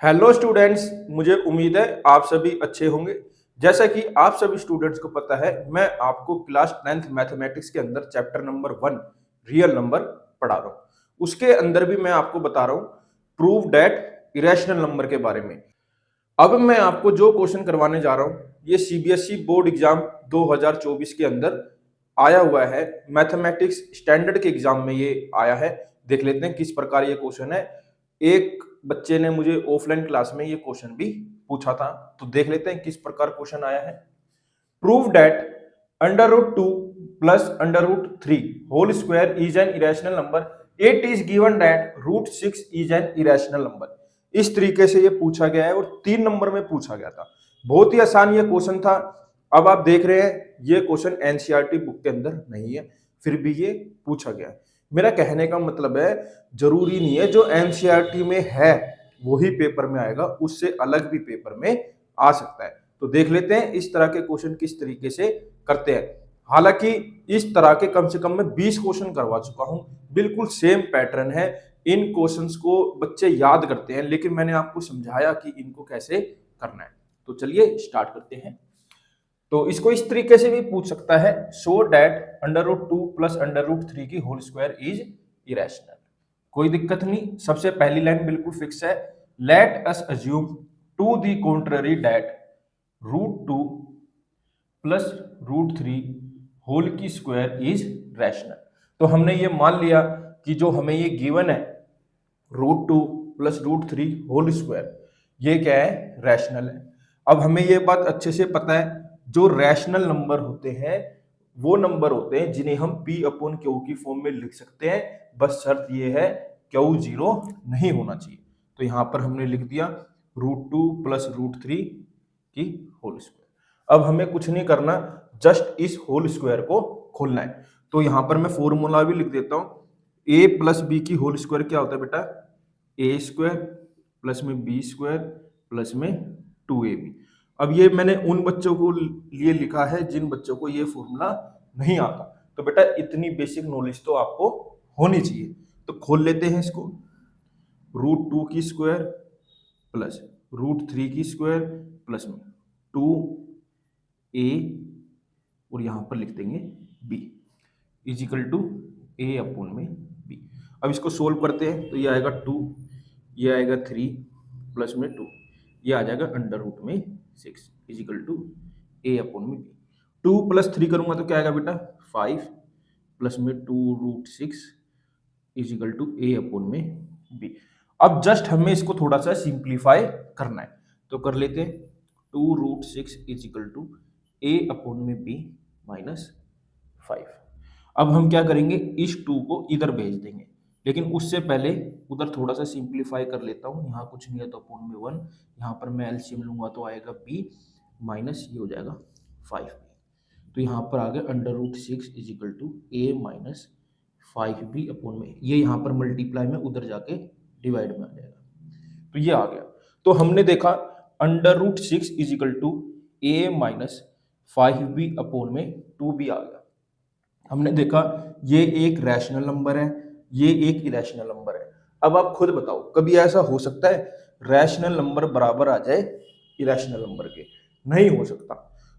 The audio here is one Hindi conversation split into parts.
हेलो स्टूडेंट्स, मुझे उम्मीद है आप सभी अच्छे होंगे। जैसा कि आप सभी स्टूडेंट्स को पता है, मैं आपको क्लास 9th मैथमेटिक्स के अंदर चैप्टर नंबर 1 रियल नंबर पढ़ा रहा हूँ। उसके अंदर भी मैं आपको बता रहा हूँ प्रूव दैट इरेशनल नंबर के बारे में। अब मैं आपको जो क्वेश्चन करवाने जा रहा हूँ, ये सीबीएसई बोर्ड एग्जाम 2024 के अंदर आया हुआ है। मैथमेटिक्स स्टैंडर्ड के एग्जाम में ये आया है। देख लेते हैं किस प्रकार ये क्वेश्चन है। एक बच्चे ने मुझे ऑफलाइन क्लास में ये क्वेश्चन भी पूछा था, तो देख लेते हैं किस प्रकार क्वेश्चन आया है। Prove that under root 2 plus under root 3 whole square is an irrational number. It is given that root 6 is an irrational number. इस तरीके से ये पूछा गया है और 3 नंबर में पूछा गया था। बहुत ही आसान ये क्वेश्चन था। अब आप देख रहे हैं ये क्वेश्चन एनसीईआरटी बुक के अंदर नहीं है, फिर भी ये पूछा गया है। मेरा कहने का मतलब है, जरूरी नहीं है जो एनसीईआरटी में है वही पेपर में आएगा, उससे अलग भी पेपर में आ सकता है। तो देख लेते हैं इस तरह के क्वेश्चन किस तरीके से करते हैं। हालांकि इस तरह के कम से कम मैं 20 क्वेश्चन करवा चुका हूं, बिल्कुल सेम पैटर्न है। इन क्वेश्चंस को बच्चे याद करते हैं, लेकिन मैंने आपको समझाया कि इनको कैसे करना है। तो चलिए स्टार्ट करते हैं। तो इसको इस तरीके से भी पूछ सकता है, show that under root 2 plus under root 3 की होल स्क्वायर इज इरेशनल। कोई दिक्कत नहीं, सबसे पहली लाइन बिल्कुल फिक्स है। Let us assume to the contrary that root 2 plus root 3 whole की स्क्वायर इज रैशनल। तो हमने ये मान लिया कि जो हमें ये गिवन है root 2 plus root 3 whole square, ये क्या है, रैशनल है। अब हमें ये बात अच्छे से पता है, जो रैशनल नंबर होते हैं वो नंबर होते हैं जिन्हें हम p अपॉन क्यू की फॉर्म में लिख सकते हैं। बस शर्त ये है क्यू जीरो नहीं होना चाहिए। तो यहां पर हमने लिख दिया रूट 2 प्लस रूट 3 की होल स्क्वायर। अब हमें कुछ नहीं करना, जस्ट इस होल स्क्वायर को खोलना है। तो यहां पर मैं फॉर्मूला भी लिख देता हूं। a प्लस बी की होल स्क्वायर क्या होता है बेटा, ए स्क्वायर प्लस में बी स्क्वायर प्लस में 2ab। अब ये मैंने उन बच्चों को लिए लिखा है जिन बच्चों को ये फॉर्मूला नहीं आता। तो बेटा इतनी बेसिक नॉलेज तो आपको होनी चाहिए। तो खोल लेते हैं इसको। रूट 2 की स्क्वायर प्लस रूट 3 की स्क्वायर प्लस में 2a और यहां पर लिख देंगे b is equal to a upon में b। अब इसको सोल्व करते हैं तो ये आएगा 2, ये आएगा 3 प्लस में 2, ये आ जाएगा अंडर रूट में 6 is equal to a upon में b। 2 प्लस 3 करूंगा तो क्या आएगा बेटा 5 प्लस में 2 root 6 is equal to a upon में b। अब जस्ट हमें इसको थोड़ा सा सिंप्लीफाई करना है, तो कर लेते हैं। 2 root 6 is equal to a upon में b माइनस 5। अब हम क्या करेंगे, इस 2 को इधर भेज देंगे, लेकिन उससे पहले उधर थोड़ा सा सिंप्लीफाई कर लेता हूँ। यहाँ कुछ नहीं है तो अपॉन में 1, यहाँ पर मैं एलसीएम लूंगा तो आएगा b माइनस ये हो जाएगा 5। तो यहाँ पर आ गया under root 6 is equal to a minus 5b upon में, ये यहाँ पर मल्टीप्लाई में उधर जाके डिवाइड में आ जाएगा। तो ये आ गया। तो हमने देखा under root 6 is equal to a minus 5b upon में 2b आ गया। हमने देखा ये एक रैशनल नंबर है, ये एक इरेशनल नंबर है। अब आप खुद बताओ, कभी ऐसा हो सकता है रैशनल नंबर बराबर आ जाए इरेशनल नंबर के? नहीं हो सकता।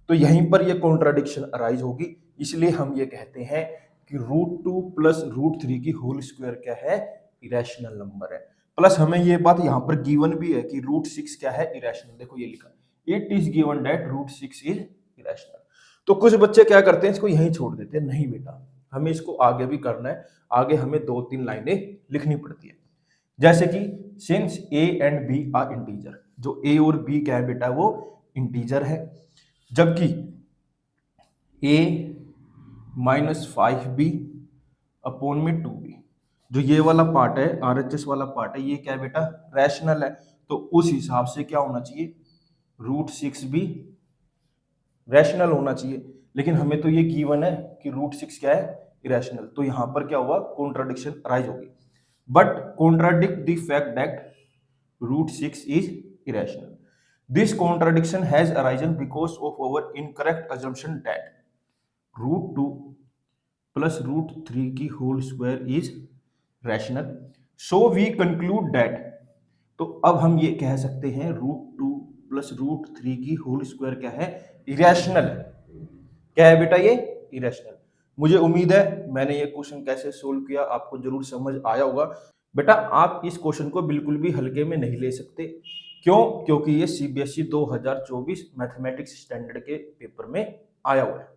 तो यहीं पर ये कॉन्ट्राडिक्शन अराइज होगी। इसलिए हम ये कहते हैं कि रूट 2 प्लस रूट 3 की होल स्क्वायर क्या है, इरेशनल नंबर है। प्लस हमें ये बात यहाँ पर गिवन भी है कि रूट 6 क्या है, इरेशनल। देखो ये लिखा, it is given that root 6 is irrational. तो कुछ बच्चे क्या करते हैं, इसको यहीं छोड़ देते हैं। नहीं बेटा, हमें इसको आगे भी करना है। आगे हमें 2-3 लाइनें लिखनी पड़ती है। जैसे कि since a and b are integer, जो a और b क्या है बेटा, वो इंटीजर है। जबकि a माइनस 5b अपॉन में 2b, जो ये वाला पार्ट है, आरएचएस वाला पार्ट है, ये क्या है बेटा, रैशनल है। तो उस हिसाब से क्या होना चाहिए, रूट 6 भी रैशनल होना चाहिए। लेकिन हमें तो ये गिवन है कि रूट 6 क्या है, इरेशनल। तो यहां पर क्या हुआ, कॉन्ट्राडिक्शन अराइज होगी। But contradict the fact that root 6 is irrational. This contradiction has arisen because of our incorrect assumption that root 2 plus root 3 की whole square is rational. So we conclude that, तो अब हम ये कह सकते हैं √2 प्लस √3 की होल स्क्वायर क्या है, इरेशनल है। क्या है बेटा ये, इरेशनल। मुझे उम्मीद है मैंने ये क्वेश्चन कैसे सोल्व किया आपको जरूर समझ आया होगा। बेटा आप इस क्वेश्चन को बिल्कुल भी हल्के में नहीं ले सकते। क्यों? क्योंकि ये सीबीएसई 2024 मैथमेटिक्स स्टैंडर्ड के पेपर में आया हुआ है।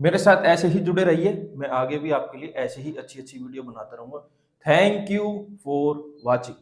मेरे साथ ऐसे ही जुड़े रहिए, मैं आगे भी आपके लिए ऐसे ही अच्छी अच्छी वीडियो बनाता रहूंगा। Thank you for watching.